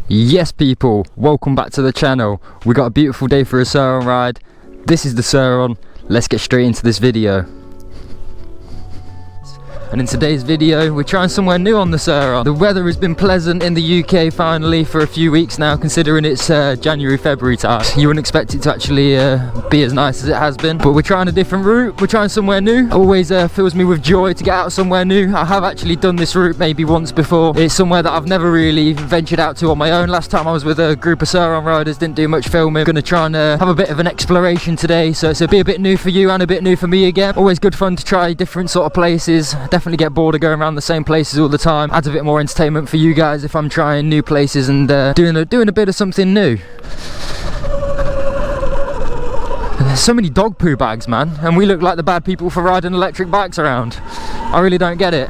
Yes people, welcome back to the channel. We got a beautiful day for a Surron ride. This is the Surron. Let's get straight into this video. And in today's video, we're trying somewhere new on the Surron. The weather has been pleasant in the UK finally for a few weeks now, considering it's January, February time. You wouldn't expect it to actually be as nice as it has been. But we're trying a different route, we're trying somewhere new. Always fills me with joy to get out somewhere new. I have actually done this route maybe once before. It's somewhere that I've never really ventured out to on my own. Last time I was with a group of Surron riders, didn't do much filming. Gonna try and have a bit of an exploration today, so it'll be a bit new for you and a bit new for me again. Always good fun to try different sort of places. Definitely get bored of going around the same places all the time. Adds a bit more entertainment for you guys if I'm trying new places and doing a bit of something new. There's so many dog poo bags, man, and we look like the bad people for riding electric bikes around. I really don't get it.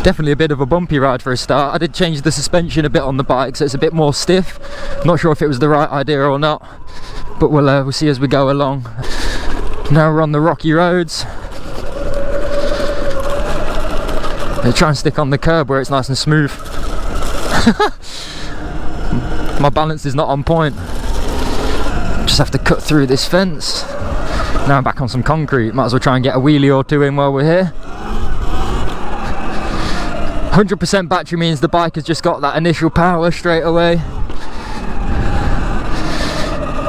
Definitely a bit of a bumpy ride for a start. I did change the suspension a bit on the bike so it's a bit more stiff. Not sure if it was the right idea or not, but we'll see as we go along. Now we're on the rocky roads. They try and stick on the curb where it's nice and smooth. My balance is not on point. Just have to cut through this fence. Now I'm back on some concrete. Might as well try and get a wheelie or two in while we're here. 100% battery means the bike has just got that initial power straight away.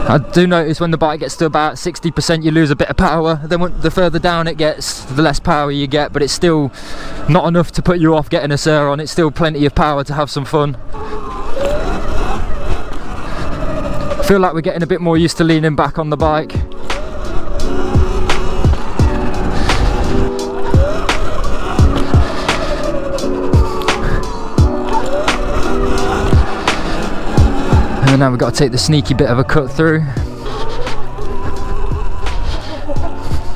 I do notice when the bike gets to about 60% you lose a bit of power. Then the further down it gets, the less power you get, but it's still not enough to put you off getting a Surron. It's still plenty of power to have some fun. I feel like we're getting a bit more used to leaning back on the bike. And now we've got to take the sneaky bit of a cut through.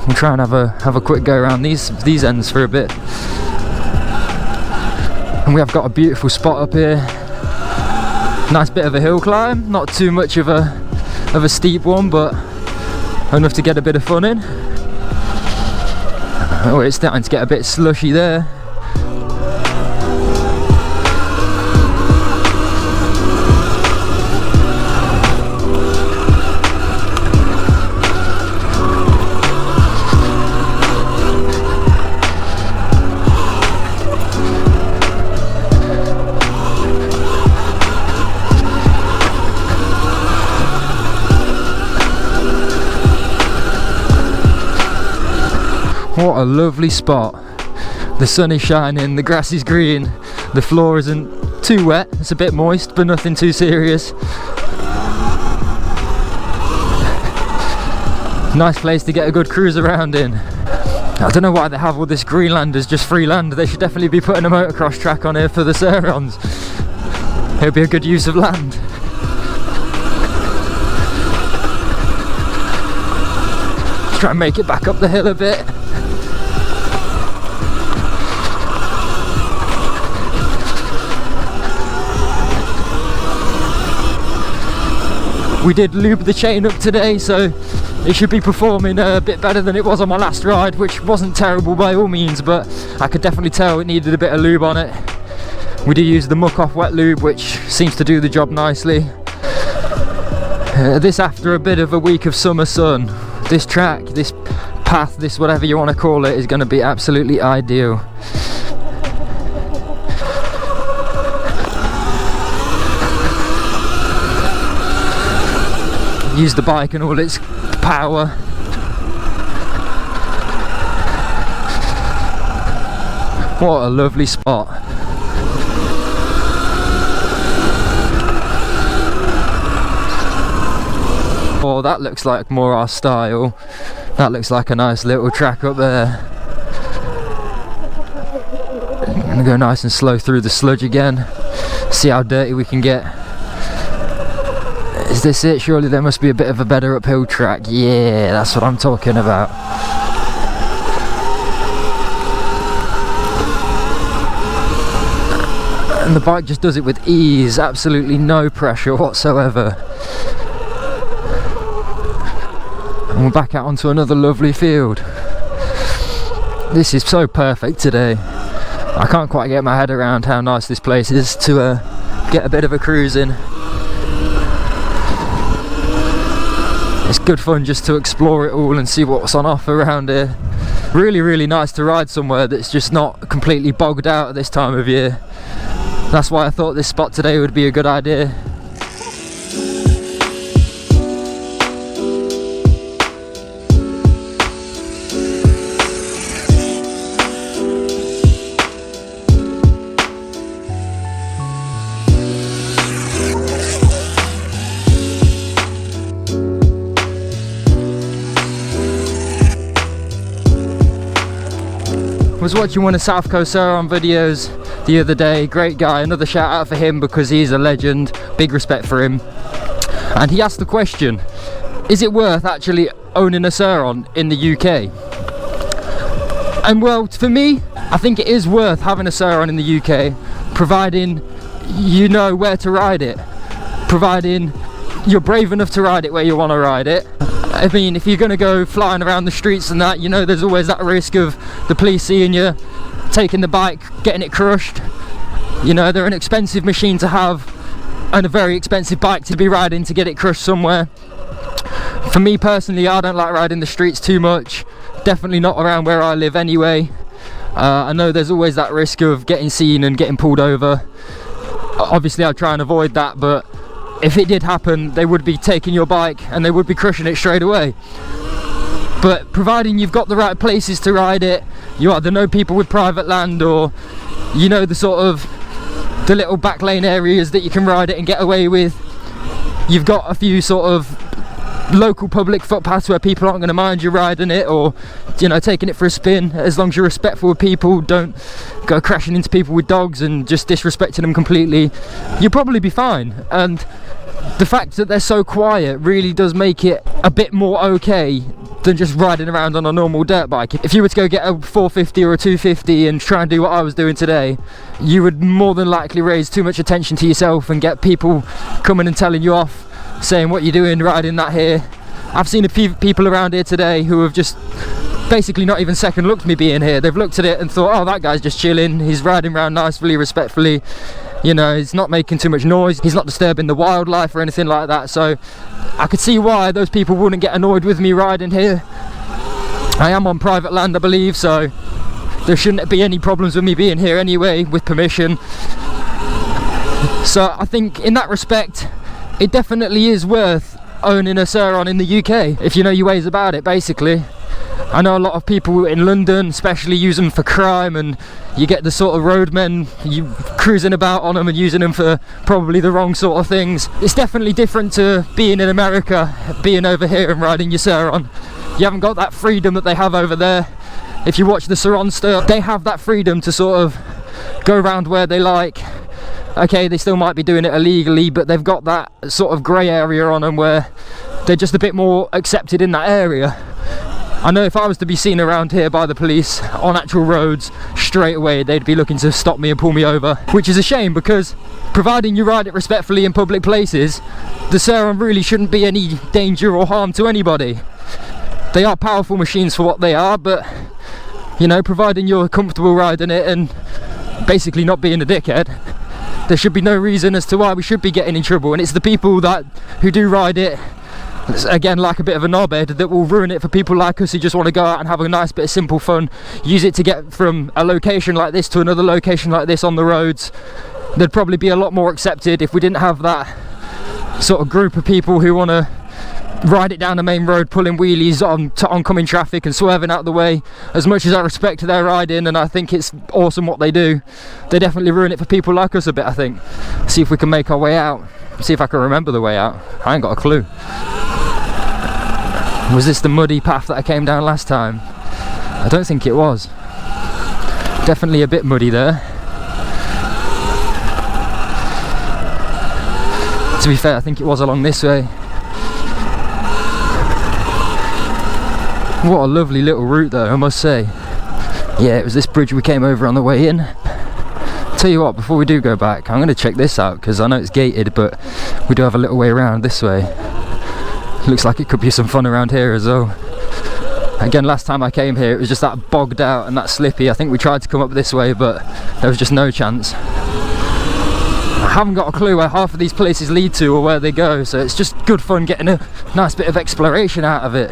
We'll try and have a quick go around these ends for a bit. And we have got a beautiful spot up here. Nice bit of a hill climb, not too much of a steep one, but enough to get a bit of fun in. Oh, it's starting to get a bit slushy there. What a lovely spot. The sun is shining, the grass is green, the floor isn't too wet, it's a bit moist but nothing too serious. Nice place to get a good cruise around in. I don't know why they have all this Greenland as just free land. They should definitely be putting a motocross track on here for the Surrons. It would be a good use of land. Let's try and make it back up the hill a bit. We did lube the chain up today, so it should be performing a bit better than it was on my last ride, which wasn't terrible by all means, but I could definitely tell it needed a bit of lube on it. We did use the muck off wet lube, which seems to do the job nicely. This after a bit of a week of summer sun, this track, this path, this whatever you want to call it, is going to be absolutely ideal. Use the bike and all its power. What a lovely spot. Oh, that looks like more our style. That looks like a nice little track up there. I'm gonna go nice and slow through the sludge again. See how dirty we can get. Is this it? Surely there must be a bit of a better uphill track. Yeah, that's what I'm talking about. And the bike just does it with ease, absolutely no pressure whatsoever. And we're back out onto another lovely field. This is so perfect today. I can't quite get my head around how nice this place is to get a bit of a cruise in. It's good fun just to explore it all and see what's on offer around here. Really nice to ride somewhere that's just not completely bogged out at this time of year. That's why I thought this spot today would be a good idea. Was watching one of South Coast Surron videos the other day. Great guy, another shout out for him because he's a legend, big respect for him. And he asked the question, is it worth actually owning a Surron in the UK? And well, for me, I think it is worth having a Surron in the UK, providing you know where to ride it, providing you're brave enough to ride it where you want to ride it. I mean, if you're going to go flying around the streets and that, you know there's always that risk of the police seeing you, taking the bike, getting it crushed. You know, they're an expensive machine to have and a very expensive bike to be riding to get it crushed somewhere. For me personally, I don't like riding the streets too much, definitely not around where I live anyway. I know there's always that risk of getting seen and getting pulled over. Obviously I'd try and avoid that, but if it did happen, they would be taking your bike and they would be crushing it straight away. But providing you've got the right places to ride it, you either know people with private land, or you know the sort of the little back lane areas that you can ride it and get away with. You've got a few sort of local public footpaths where people aren't going to mind you riding it, or you know, taking it for a spin. As long as you're respectful with people, don't go crashing into people with dogs and just disrespecting them completely, you'll probably be fine. And the fact that they're so quiet really does make it a bit more okay than just riding around on a normal dirt bike. If you were to go get a 450 or a 250 and try and do what I was doing today, you would more than likely raise too much attention to yourself and get people coming and telling you off, saying what you're doing riding that here. I've seen a few people around here today who have just basically not even second looked me being here. They've looked at it and thought, oh, that guy's just chilling, he's riding around nicely, respectfully, you know, he's not making too much noise, he's not disturbing the wildlife or anything like that. So I could see why those people wouldn't get annoyed with me riding here. I am on private land, I believe, so there shouldn't be any problems with me being here anyway, with permission. So I think in that respect, it definitely is worth owning a Surron in the UK, if you know your ways about it, basically. I know a lot of people in London especially use them for crime, and you get the sort of roadmen you cruising about on them and using them for probably the wrong sort of things. It's definitely different to being in America, being over here and riding your Surron. You haven't got that freedom that they have over there. If you watch the Surron stuff, they have that freedom to sort of go around where they like. Okay, they still might be doing it illegally, but they've got that sort of grey area on them where they're just a bit more accepted in that area. I know if I was to be seen around here by the police on actual roads, straight away they'd be looking to stop me and pull me over, which is a shame, because providing you ride it respectfully in public places, the Surron really shouldn't be any danger or harm to anybody. They are powerful machines for what they are, but you know, providing you're comfortable riding it and basically not being a dickhead, there should be no reason as to why we should be getting in trouble. And it's the people who do ride it, again, like a bit of a knobhead, that will ruin it for people like us who just want to go out and have a nice bit of simple fun, use it to get from a location like this to another location like this on the roads. They'd probably be a lot more accepted if we didn't have that sort of group of people who want to ride it down the main road, pulling wheelies on oncoming traffic and swerving out of the way. As much as I respect their riding and I think it's awesome what they do, they definitely ruin it for people like us a bit, I think. See if we can make our way out. See if I can remember the way out. I ain't got a clue. Was this the muddy path that I came down last time? I don't think it was. Definitely a bit muddy there. To be fair, I think it was along this way. What a lovely little route though, I must say. Yeah, it was this bridge we came over on the way in. Tell you what, before we do go back, I'm going to check this out, because I know it's gated, but we do have a little way around this way. Looks like it could be some fun around here as well. Again, last time I came here it was just that bogged out and that slippy. I think we tried to come up this way but there was just no chance. I haven't got a clue where half of these places lead to or where they go, so it's just good fun getting a nice bit of exploration out of it.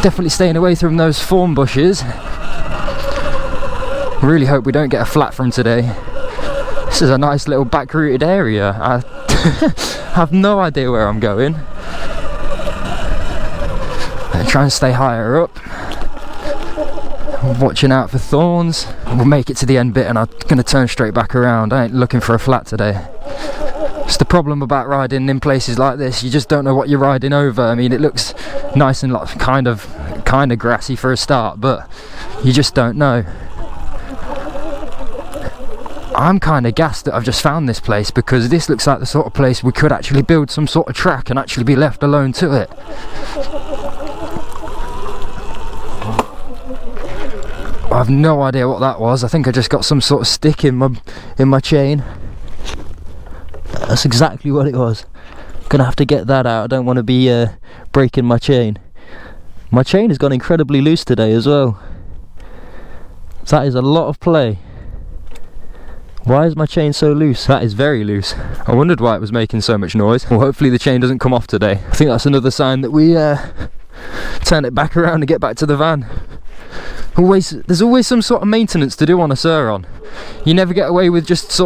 Definitely staying away from those thorn bushes. Really hope we don't get a flat from today. This is a nice little back-routed area. I have no idea where I'm going. I'm trying to stay higher up. I'm watching out for thorns. We'll make it to the end bit and I'm going to turn straight back around. I ain't looking for a flat today. It's the problem about riding in places like this. You just don't know what you're riding over. I mean, it looks nice and like kind of grassy for a start, but you just don't know. I'm kind of gassed that I've just found this place, because this looks like the sort of place we could actually build some sort of track and actually be left alone to it. I have no idea what that was. I think I just got some sort of stick in my chain. That's exactly what it was. Gonna have to get that out. I don't want to be breaking my chain. My chain has gone incredibly loose today as well. That is a lot of play. Why is my chain so loose? That is very loose. I wondered why it was making so much noise. Well, hopefully the chain doesn't come off today. I think that's another sign that we turn it back around and get back to the van. There's always some sort of maintenance to do on a Surron. You never get away with just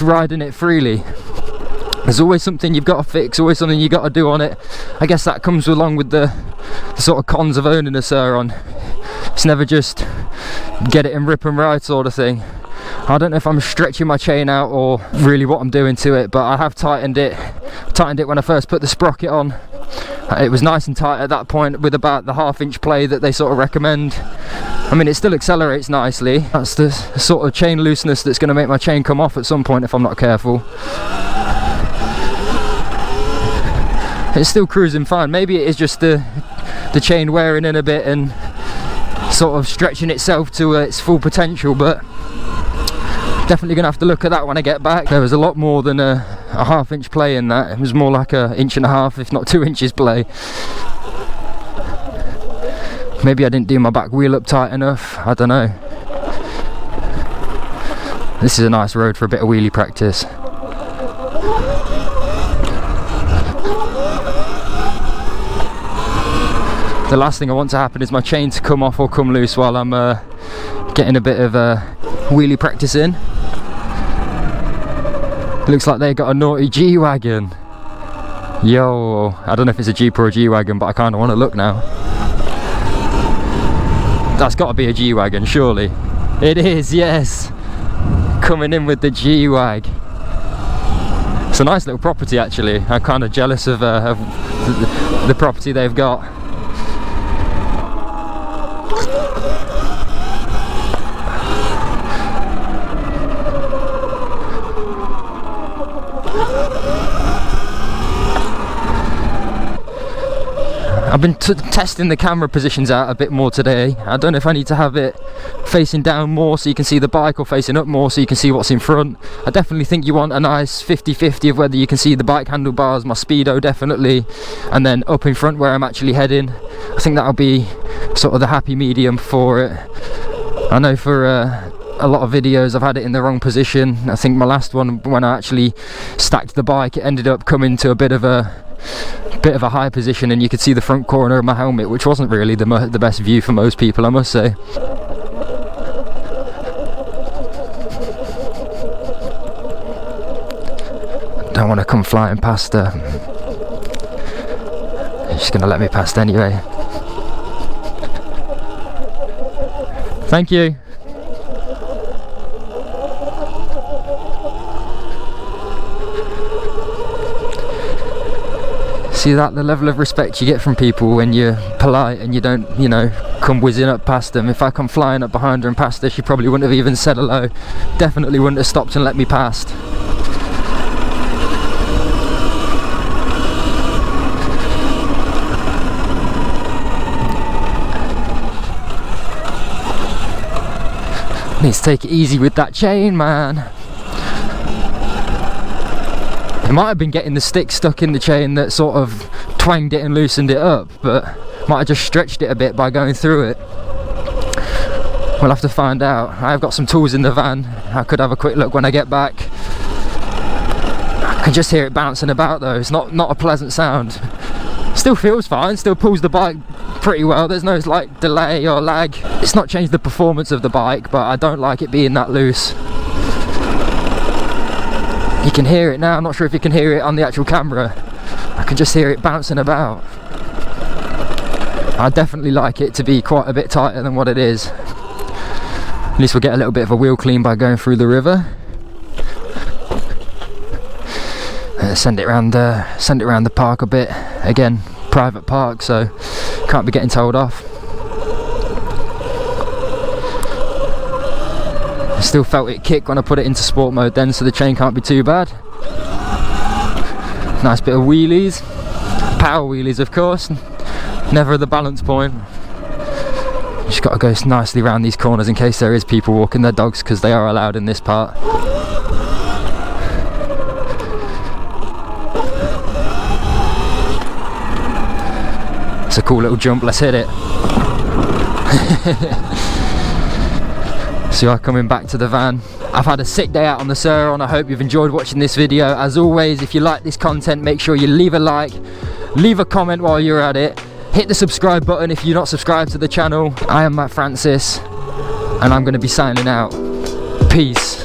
riding it freely. There's always something you've got to fix, always something you've got to do on it. I guess that comes along with the sort of cons of owning a Surron. It's never just get it and rip and ride sort of thing. I don't know if I'm stretching my chain out or really what I'm doing to it, but I have tightened it when I first put the sprocket on. It was nice and tight at that point with about the 1/2 inch play that they sort of recommend. I mean, it still accelerates nicely. That's the sort of chain looseness that's going to make my chain come off at some point if I'm not careful. It's still cruising fine. Maybe it is just the chain wearing in a bit and sort of stretching itself to its full potential, but definitely gonna have to look at that when I get back. There was a lot more than a 1/2 inch play in that. It was more like 1.5 inches, if not 2 inches play. Maybe I didn't do my back wheel up tight enough, I don't know. This is a nice road for a bit of wheelie practice. The last thing I want to happen is my chain to come off or come loose while I'm getting a bit of wheelie practice in. Looks like they got a naughty G-Wagon. Yo, I don't know if it's a Jeep or a G-Wagon, but I kind of want to look now. That's got to be a G-Wagon, surely. It is, yes. Coming in with the G-Wag. It's a nice little property actually. I'm kind of jealous of the property they've got. I've been testing the camera positions out a bit more today. I don't know if I need to have it facing down more so you can see the bike, or facing up more so you can see what's in front. I definitely think you want a nice 50-50 of whether you can see the bike handlebars, my speedo definitely, and then up in front where I'm actually heading. I think that'll be sort of the happy medium for it. I know for a lot of videos I've had it in the wrong position. I think my last one, when I actually stacked the bike, it ended up coming to a bit of a high position and you could see the front corner of my helmet, which wasn't really the best view for most people, I must say. Don't want to come flying past her. She's gonna let me past anyway. Thank you. See that, the level of respect you get from people when you're polite and you don't, you know, come whizzing up past them. If I come flying up behind her and past her, she probably wouldn't have even said hello. Definitely wouldn't have stopped and let me past. Need to take it easy with that chain, man. It might have been getting the stick stuck in the chain that sort of twanged it and loosened it up, but Might have just stretched it a bit by going through it. We'll have to find out. I've got some tools in the van. I could have a quick look when I get back. I can just hear it bouncing about though. It's not a pleasant sound. Still feels fine, still pulls the bike pretty well. There's no like delay or lag. It's not changed the performance of the bike, but I don't like it being that loose. You can hear it now. I'm not sure if you can hear it on the actual camera. I can just hear it bouncing about. I definitely like it to be quite a bit tighter than what it is. At least we'll get a little bit of a wheel clean by going through the river. Send it around the park a bit. Again, private park, so can't be getting told off. I still felt it kick when I put it into sport mode then, so the chain can't be too bad. Nice bit of wheelies, power wheelies of course, never the balance point. Just got to go nicely around these corners in case there is people walking their dogs, because they are allowed in this part. It's a cool little jump, let's hit it. So you are coming back to the van. I've had a sick day out on the Surron. I hope you've enjoyed watching this video. As always, if you like this content, make sure you leave a like, leave a comment while you're at it. Hit the subscribe button if you're not subscribed to the channel. I am Matt Francis, and I'm going to be signing out. Peace.